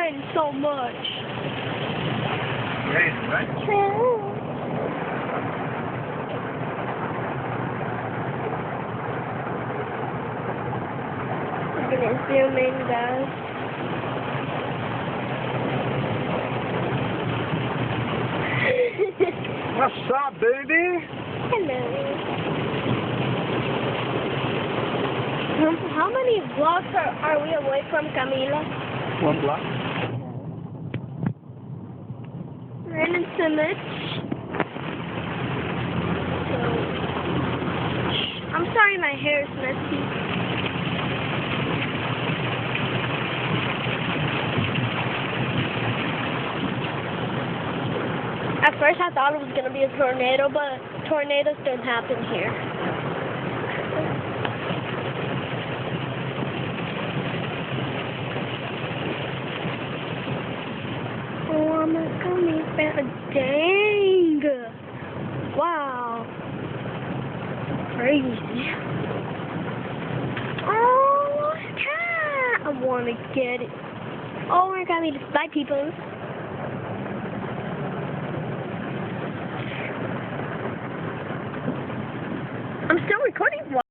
rain so much. Rain, right? True. I'm gonna zoom in, guys. What's up, baby? Hello. How many blocks are we away from Camila? 1 block. Rain and Simmons. I'm sorry my hair is messy. At first I thought it was going to be a tornado, but tornadoes don't happen here. Oh, I'm coming back. Dang! Wow. Crazy. Oh, cat! I want to get it. Oh, I got me to bye, people. I'm still recording.